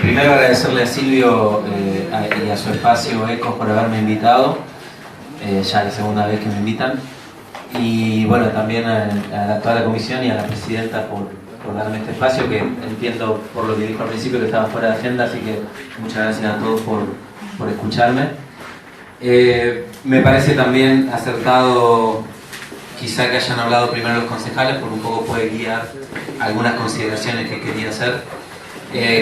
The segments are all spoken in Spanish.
Primero agradecerle a Silvio y a su espacio ECOS por haberme invitado, ya la segunda vez que me invitan, y bueno, también a toda la comisión y a la presidenta por darme este espacio, que entiendo por lo que dijo al principio que estaba fuera de agenda, así que muchas gracias a todos por escucharme. Me parece también acertado quizá que hayan hablado primero los concejales, porque un poco puede guiar algunas consideraciones que quería hacer.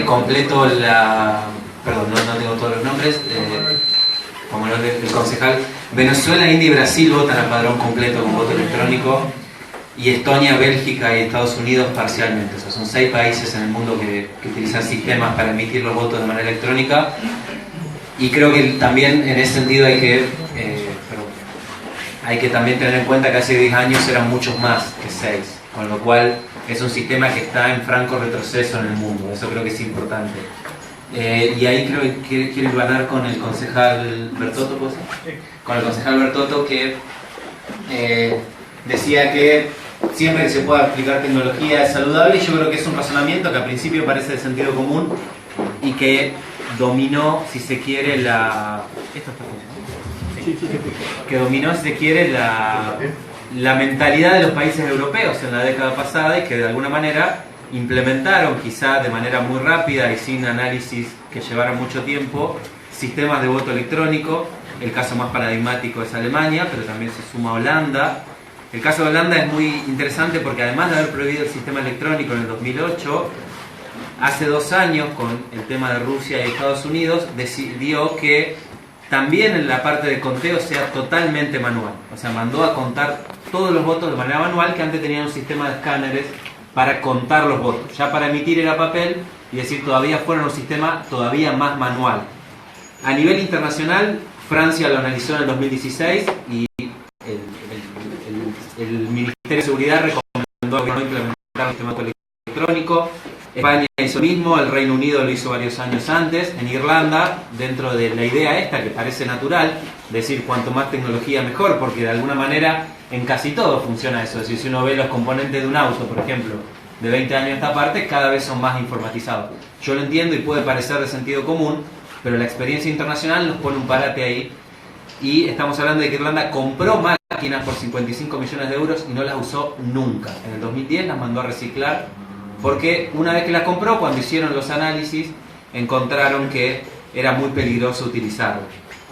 Completo la... Perdón, no tengo todos los nombres. Como el concejal, Venezuela, India y Brasil votan al padrón completo con voto electrónico, y Estonia, Bélgica y Estados Unidos parcialmente. O sea, son 6 países en el mundo que utilizan sistemas para emitir los votos de manera electrónica, y creo que también en ese sentido hay que también tener en cuenta que hace 10 años eran muchos más que 6, con lo cual es un sistema que está en franco retroceso en el mundo. Eso creo que es importante. Y ahí creo que quiero ganar con el concejal Bertotto, ¿puedo decir? Con el concejal Bertotto, que decía que siempre que se pueda aplicar tecnología es saludable, y yo creo que es un razonamiento que al principio parece de sentido común y que dominó, si se quiere, que dominó, si se quiere, la mentalidad de los países europeos en la década pasada, y que de alguna manera implementaron, quizá de manera muy rápida y sin análisis que llevara mucho tiempo, sistemas de voto electrónico. El caso más paradigmático es Alemania, pero también se suma Holanda. El caso de Holanda es muy interesante porque, además de haber prohibido el sistema electrónico en el 2008, hace 2 años, con el tema de Rusia y Estados Unidos, decidió que también en la parte de conteo sea totalmente manual. O sea, mandó a contar todos los votos de manera manual, que antes tenían un sistema de escáneres para contar los votos. Ya para emitir era papel, y decir, todavía fueron un sistema todavía más manual. A nivel internacional, Francia lo analizó en el 2016 y el Ministerio de Seguridad recomendó no implementar el sistema electrónico. España hizo lo mismo, el Reino Unido lo hizo varios años antes. En Irlanda, dentro de la idea esta que parece natural, decir cuanto más tecnología mejor, porque de alguna manera en casi todo funciona eso. Es decir, si uno ve los componentes de un auto, por ejemplo, de 20 años a esta parte, cada vez son más informatizados. Yo lo entiendo y puede parecer de sentido común, pero la experiencia internacional nos pone un parate ahí, y estamos hablando de que Irlanda compró máquinas por 55 millones de euros y no las usó nunca. En el 2010 las mandó a reciclar, porque una vez que las compró, cuando hicieron los análisis, encontraron que era muy peligroso utilizarlo,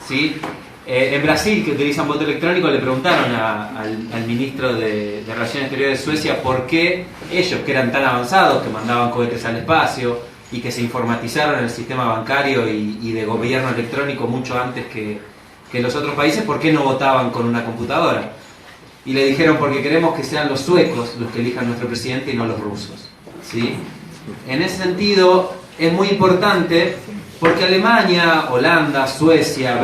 ¿sí? En Brasil, que utilizan voto electrónico, le preguntaron al ministro de Relaciones Exteriores de Suecia por qué ellos, que eran tan avanzados, que mandaban cohetes al espacio y que se informatizaron en el sistema bancario y de gobierno electrónico mucho antes que los otros países, ¿por qué no votaban con una computadora? Y le dijeron, porque queremos que sean los suecos los que elijan nuestro presidente y no los rusos, ¿sí? En ese sentido es muy importante, porque Alemania, Holanda, Suecia,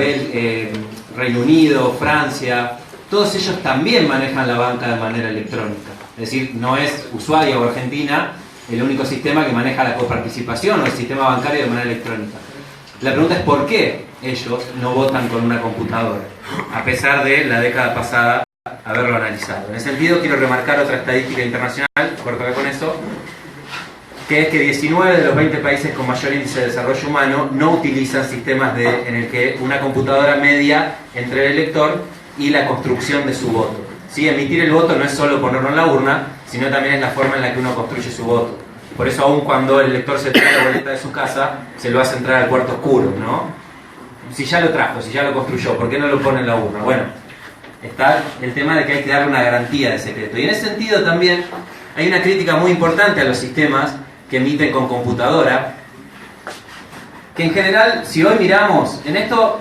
Reino Unido, Francia, todos ellos también manejan la banca de manera electrónica. Es decir, no es Ushuaia o Argentina el único sistema que maneja la coparticipación o el sistema bancario de manera electrónica. La pregunta es por qué ellos no votan con una computadora, a pesar de la década pasada haberlo analizado. En ese sentido, quiero remarcar otra estadística internacional, corto acá con eso, que es que 19 de los 20 países con mayor índice de desarrollo humano no utilizan sistemas en el que una computadora media entre el elector y la construcción de su voto. ¿Sí? Emitir el voto no es solo ponerlo en la urna, sino también es la forma en la que uno construye su voto. Por eso, aun cuando el elector se trae la boleta de su casa, se lo hace entrar al cuarto oscuro, ¿no? Si ya lo trajo, si ya lo construyó, ¿por qué no lo pone en la urna? Bueno, está el tema de que hay que darle una garantía de secreto. Y en ese sentido también hay una crítica muy importante a los sistemas que emiten con computadora, que en general, si hoy miramos, en esto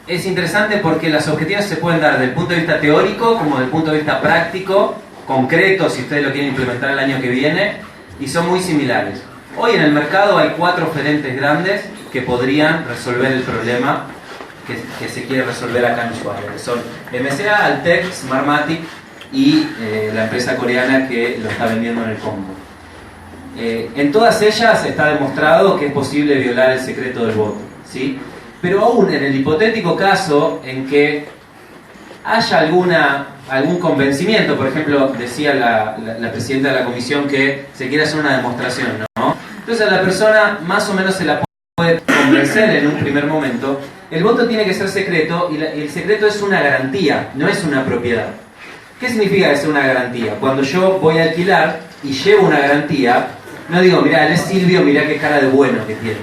es interesante porque las objeciones se pueden dar desde el punto de vista teórico como desde el punto de vista práctico, concreto, si ustedes lo quieren implementar el año que viene, y son muy similares. Hoy en el mercado hay 4 oferentes grandes que podrían resolver el problema que se quiere resolver acá en Ushuaia, que son MCA, Altec, Smartmatic y la empresa coreana que lo está vendiendo en el Congo. En todas ellas está demostrado que es posible violar el secreto del voto, ¿sí? Pero aún en el hipotético caso en que haya algún convencimiento, por ejemplo, decía la presidenta de la comisión que se quiere hacer una demostración, ¿no? Entonces a la persona más o menos se la puede convencer en un primer momento. El voto tiene que ser secreto y el secreto es una garantía, no es una propiedad. ¿Qué significa que sea una garantía? Cuando yo voy a alquilar y llevo una garantía, no digo, mirá, él es Silvio, mirá qué cara de bueno que tiene.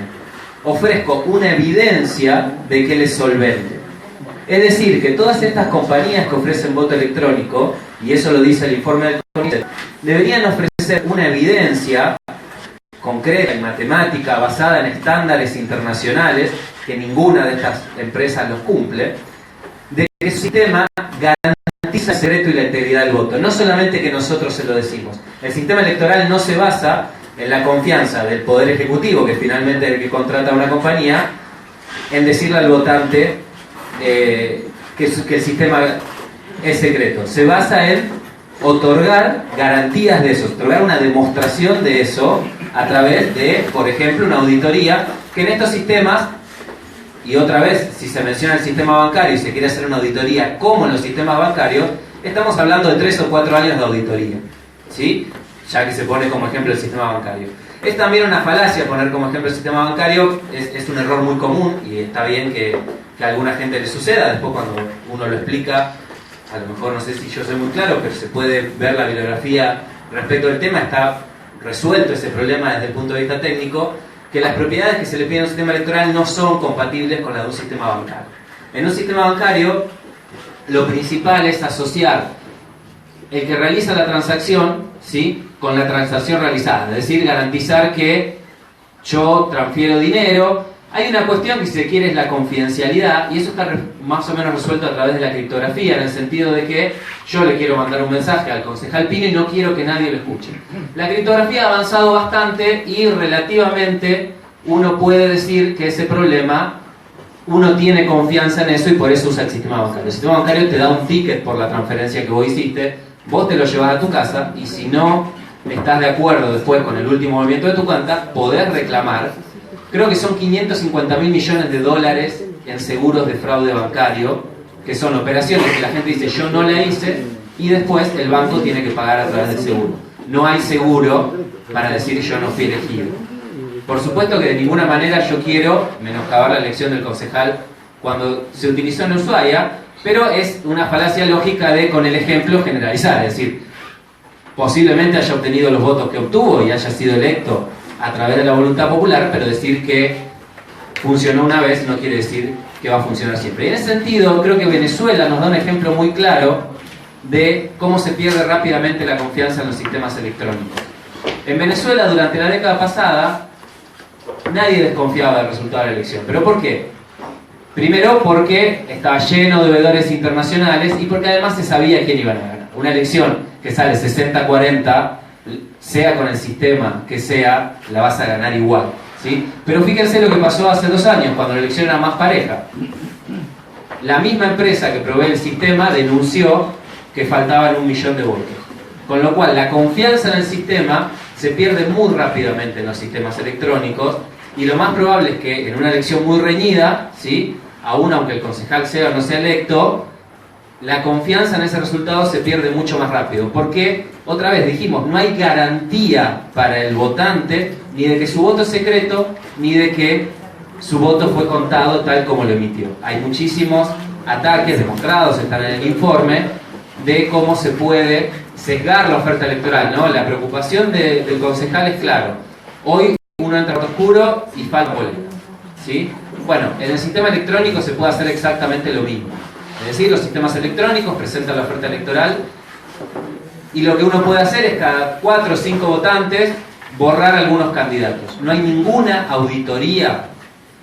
Ofrezco una evidencia de que él es solvente. Es decir, que todas estas compañías que ofrecen voto electrónico, y eso lo dice el informe del CONICET, deberían ofrecer una evidencia concreta y matemática basada en estándares internacionales, que ninguna de estas empresas los cumple, de que su sistema garantiza el secreto y la integridad del voto. No solamente que nosotros se lo decimos. El sistema electoral no se basa en la confianza del Poder Ejecutivo, que finalmente es el que contrata a una compañía, en decirle al votante que el sistema es secreto. Se basa en otorgar garantías de eso, otorgar una demostración de eso a través de, por ejemplo, una auditoría, que en estos sistemas, y otra vez, si se menciona el sistema bancario y se quiere hacer una auditoría como en los sistemas bancarios, estamos hablando de 3 o 4 años de auditoría, ¿sí? Ya que se pone como ejemplo el sistema bancario. Es también una falacia poner como ejemplo el sistema bancario, es un error muy común y está bien que a alguna gente le suceda. Después cuando uno lo explica, a lo mejor no sé si yo soy muy claro, pero se puede ver la bibliografía respecto del tema, está resuelto ese problema desde el punto de vista técnico, que las propiedades que se le piden a un sistema electoral no son compatibles con las de un sistema bancario. En un sistema bancario, lo principal es asociar el que realiza la transacción, ¿sí?, con la transacción realizada, es decir, garantizar que yo transfiero dinero. Hay una cuestión que, si se quiere, es la confidencialidad, y eso está más o menos resuelto a través de la criptografía, en el sentido de que yo le quiero mandar un mensaje al concejal Pino y no quiero que nadie lo escuche. La criptografía ha avanzado bastante y relativamente uno puede decir que ese problema, uno tiene confianza en eso y por eso usa el sistema bancario. El sistema bancario te da un ticket por la transferencia que vos hiciste, vos te lo llevas a tu casa y si no estás de acuerdo después con el último movimiento de tu cuenta, podés reclamar. Creo que son 550.000 millones de dólares en seguros de fraude bancario, que son operaciones que la gente dice yo no la hice y después el banco tiene que pagar a través del seguro. No hay seguro para decir yo no fui elegido. Por supuesto que de ninguna manera yo quiero menoscabar la elección del concejal cuando se utilizó en Ushuaia, pero es una falacia lógica de, con el ejemplo, generalizar. Es decir, posiblemente haya obtenido los votos que obtuvo y haya sido electo a través de la voluntad popular, pero decir que funcionó una vez no quiere decir que va a funcionar siempre. Y en ese sentido, creo que Venezuela nos da un ejemplo muy claro de cómo se pierde rápidamente la confianza en los sistemas electrónicos. En Venezuela, durante la década pasada, nadie desconfiaba del resultado de la elección. ¿Pero por qué? Primero porque estaba lleno de veedores internacionales y porque además se sabía quién iba a ganar. Una elección que sale 60-40, sea con el sistema que sea, la vas a ganar igual, ¿sí? Pero fíjense lo que pasó hace 2 años, cuando la elección era más pareja. La misma empresa que provee el sistema denunció que faltaban 1 millón de votos. Con lo cual, la confianza en el sistema se pierde muy rápidamente en los sistemas electrónicos y lo más probable es que en una elección muy reñida, ¿sí?, aún aunque el concejal sea o no sea electo, la confianza en ese resultado se pierde mucho más rápido. Porque, otra vez dijimos, no hay garantía para el votante ni de que su voto es secreto, ni de que su voto fue contado tal como lo emitió. Hay muchísimos ataques demostrados, están en el informe, de cómo se puede sesgar la oferta electoral, ¿no? La preocupación del concejal es claro. Hoy uno entra al oscuro y falta boleta, ¿sí? Bueno, en el sistema electrónico se puede hacer exactamente lo mismo. Es decir, los sistemas electrónicos presentan la oferta electoral y lo que uno puede hacer es cada 4 o 5 votantes borrar algunos candidatos. No hay ninguna auditoría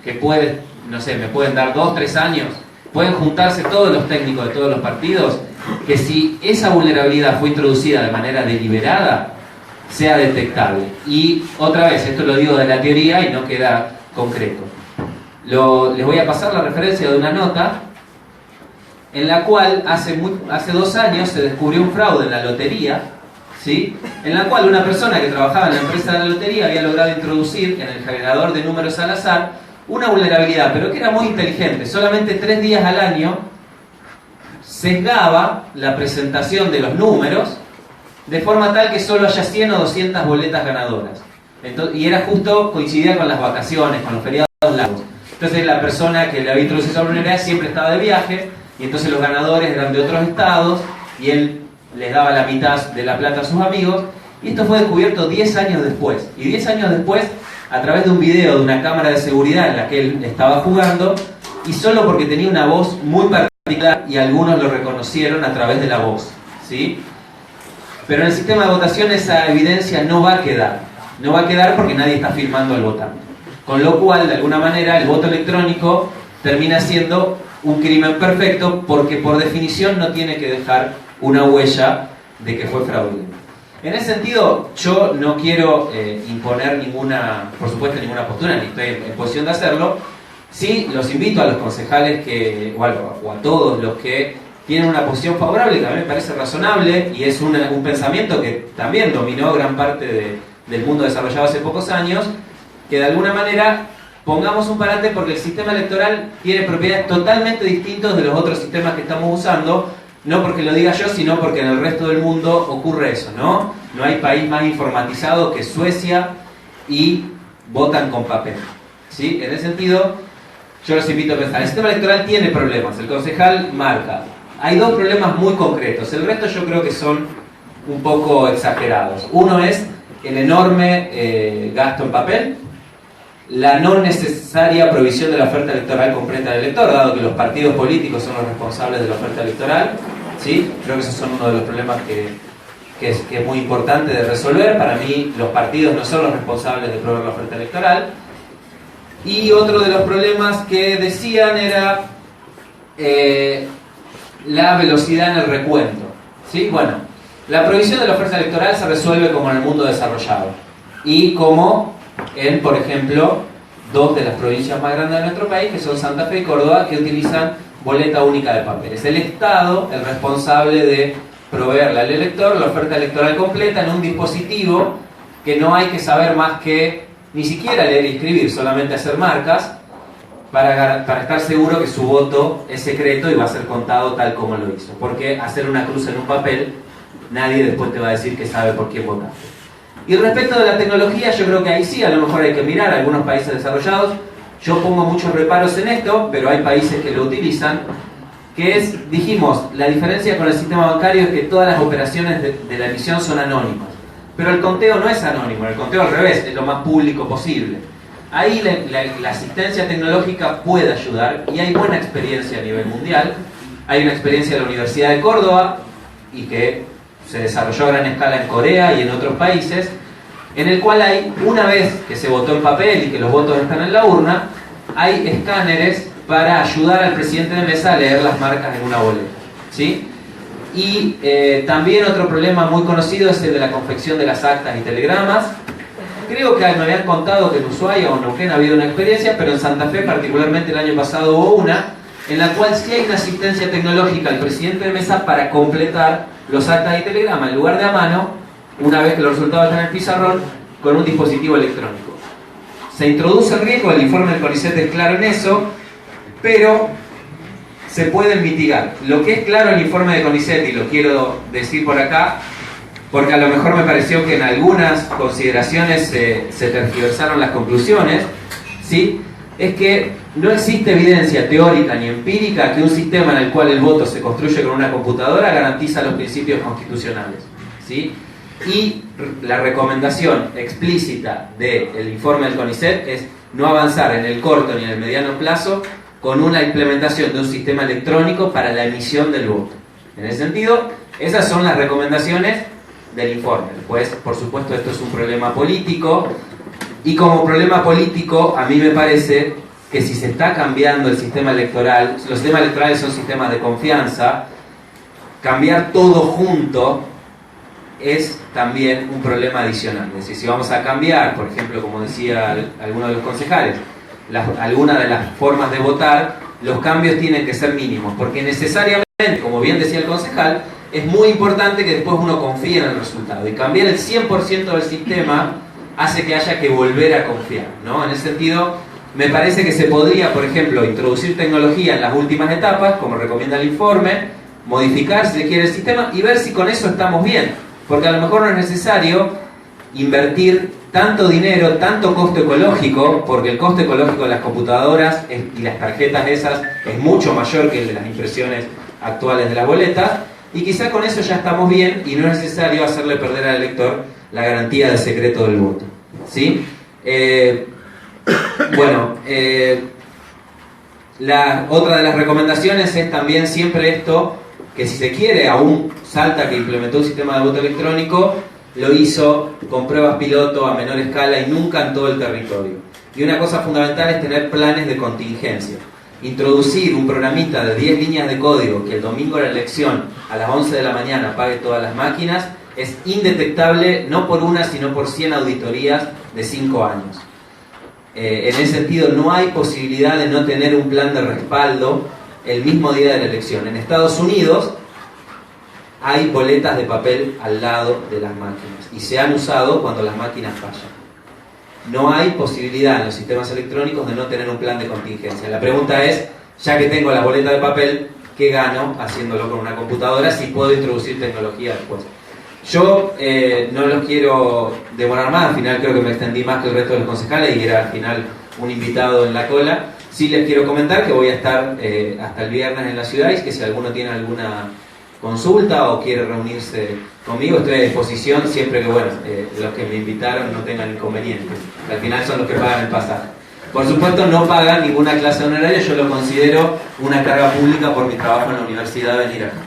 que puede, no sé, me pueden dar 2 o 3 años, pueden juntarse todos los técnicos de todos los partidos, que si esa vulnerabilidad fue introducida de manera deliberada, sea detectable. Y otra vez, esto lo digo de la teoría y no queda concreto. Les voy a pasar la referencia de una nota en la cual hace 2 años se descubrió un fraude en la lotería, ¿sí?, en la cual una persona que trabajaba en la empresa de la lotería había logrado introducir en el generador de números al azar una vulnerabilidad, pero que era muy inteligente. Solamente 3 días al año sesgaba la presentación de los números de forma tal que solo haya 100 o 200 boletas ganadoras. Entonces, y era justo, coincidía con las vacaciones, con los feriados largos. Entonces la persona que le había introducido esa vulnerabilidad siempre estaba de viaje, y entonces los ganadores eran de otros estados, y él les daba la mitad de la plata a sus amigos, y esto fue descubierto 10 años después. Y 10 años después, a través de un video de una cámara de seguridad en la que él estaba jugando, y solo porque tenía una voz muy particular, y algunos lo reconocieron a través de la voz, ¿sí? Pero en el sistema de votación esa evidencia no va a quedar. No va a quedar porque nadie está filmando al votante. Con lo cual, de alguna manera, el voto electrónico termina siendo un crimen perfecto porque por definición no tiene que dejar una huella de que fue fraudulento. En ese sentido, yo no quiero imponer ninguna, por supuesto, ninguna postura, ni estoy en posición de hacerlo. Sí, los invito a los concejales o a todos los que tienen una posición favorable, que a mí me parece razonable, y es un pensamiento que también dominó gran parte del mundo desarrollado hace pocos años, que de alguna manera pongamos un parante porque el sistema electoral tiene propiedades totalmente distintas de los otros sistemas que estamos usando, no porque lo diga yo, sino porque en el resto del mundo ocurre eso, ¿no? No hay país más informatizado que Suecia y votan con papel, ¿sí? En ese sentido, yo los invito a pensar. El sistema electoral tiene problemas, el concejal marca. Hay dos problemas muy concretos, el resto yo creo que son un poco exagerados. Uno es el enorme gasto en papel, la no necesaria provisión de la oferta electoral completa del elector, dado que los partidos políticos son los responsables de la oferta electoral, ¿sí? Creo que esos son uno de los problemas que es muy importante de resolver. Para mí, los partidos no son los responsables de proveer la oferta electoral. Y otro de los problemas que decían era la velocidad en el recuento, ¿sí? Bueno, la provisión de la oferta electoral se resuelve como en el mundo desarrollado y como en, por ejemplo, dos de las provincias más grandes de nuestro país, que son Santa Fe y Córdoba, que utilizan boleta única de papel. Es el Estado el responsable de proveerle al elector la oferta electoral completa en un dispositivo que no hay que saber más que ni siquiera leer y escribir, solamente hacer marcas para estar seguro que su voto es secreto y va a ser contado tal como lo hizo. Porque hacer una cruz en un papel, nadie después te va a decir que sabe por quién votaste. Y respecto de la tecnología, yo creo que ahí sí, a lo mejor hay que mirar a algunos países desarrollados. Yo pongo muchos reparos en esto, pero hay países que lo utilizan, que es, dijimos, la diferencia con el sistema bancario es que todas las operaciones de la emisión son anónimas. Pero el conteo no es anónimo, el conteo al revés, es lo más público posible. Ahí la asistencia tecnológica puede ayudar y hay buena experiencia a nivel mundial. Hay una experiencia de la Universidad de Córdoba y que se desarrolló a gran escala en Corea y en otros países, en el cual hay, una vez que se votó en papel y que los votos están en la urna, hay escáneres para ayudar al presidente de mesa a leer las marcas en una boleta, ¿sí? Y también otro problema muy conocido es el de la confección de las actas y telegramas. Creo que me habían contado que en Ushuaia o en Neuquén ha habido una experiencia, pero en Santa Fe particularmente el año pasado hubo una, en la cual sí hay una asistencia tecnológica al presidente de mesa para completar los actas y telegramas, en lugar de a mano, una vez que los resultados están en el pizarrón, con un dispositivo electrónico. Se introduce el riesgo, el informe del CONICET es claro en eso, pero se pueden mitigar. Lo que es claro en el informe de CONICET, y lo quiero decir por acá, porque a lo mejor me pareció que en algunas consideraciones se tergiversaron las conclusiones, ¿sí? Es que no existe evidencia teórica ni empírica que un sistema en el cual el voto se construye con una computadora garantiza los principios constitucionales, ¿sí? Y la recomendación explícita del informe del CONICET es no avanzar en el corto ni en el mediano plazo con una implementación de un sistema electrónico para la emisión del voto. En ese sentido, esas son las recomendaciones del informe. Después, por supuesto, esto es un problema político, y como problema político, a mí me parece que si se está cambiando el sistema electoral, los sistemas electorales son sistemas de confianza, cambiar todo junto es también un problema adicional. Es decir, si vamos a cambiar, por ejemplo, como decía alguno de los concejales, alguna de las formas de votar, los cambios tienen que ser mínimos, porque necesariamente, como bien decía el concejal, es muy importante que después uno confíe en el resultado, y cambiar el 100% del sistema hace que haya que volver a confiar, ¿no? En ese sentido, me parece que se podría, por ejemplo, introducir tecnología en las últimas etapas, como recomienda el informe, modificar, si se quiere, el sistema y ver si con eso estamos bien, porque a lo mejor no es necesario invertir tanto dinero, tanto costo ecológico, porque el costo ecológico de las computadoras y las tarjetas esas es mucho mayor que el de las impresiones actuales de las boletas, y quizá con eso ya estamos bien y no es necesario hacerle perder al elector la garantía de secreto del voto. ¿Sí? Otra de las recomendaciones es también siempre esto, que si se quiere, aún Salta, que implementó un sistema de voto electrónico, lo hizo con pruebas piloto a menor escala y nunca en todo el territorio. Y una cosa fundamental es tener planes de contingencia. Introducir un programita de 10 líneas de código que el domingo de la elección a las 11 de la mañana apague todas las máquinas es indetectable, no por una, sino por 100 auditorías de 5 años. En ese sentido, no hay posibilidad de no tener un plan de respaldo el mismo día de la elección. En Estados Unidos hay boletas de papel al lado de las máquinas y se han usado cuando las máquinas fallan. No hay posibilidad en los sistemas electrónicos de no tener un plan de contingencia. La pregunta es, ya que tengo la boleta de papel, ¿qué gano haciéndolo con una computadora si puedo introducir tecnología después? Yo no los quiero demorar más, al final creo que me extendí más que el resto de los concejales y era al final un invitado en la cola. Sí les quiero comentar que voy a estar hasta el viernes en la ciudad y que si alguno tiene alguna consulta o quiere reunirse conmigo, estoy a disposición siempre que los que me invitaron no tengan inconvenientes, que al final son los que pagan el pasaje. Por supuesto no pagan ninguna clase honoraria, yo lo considero una carga pública por mi trabajo en la universidad de venir acá.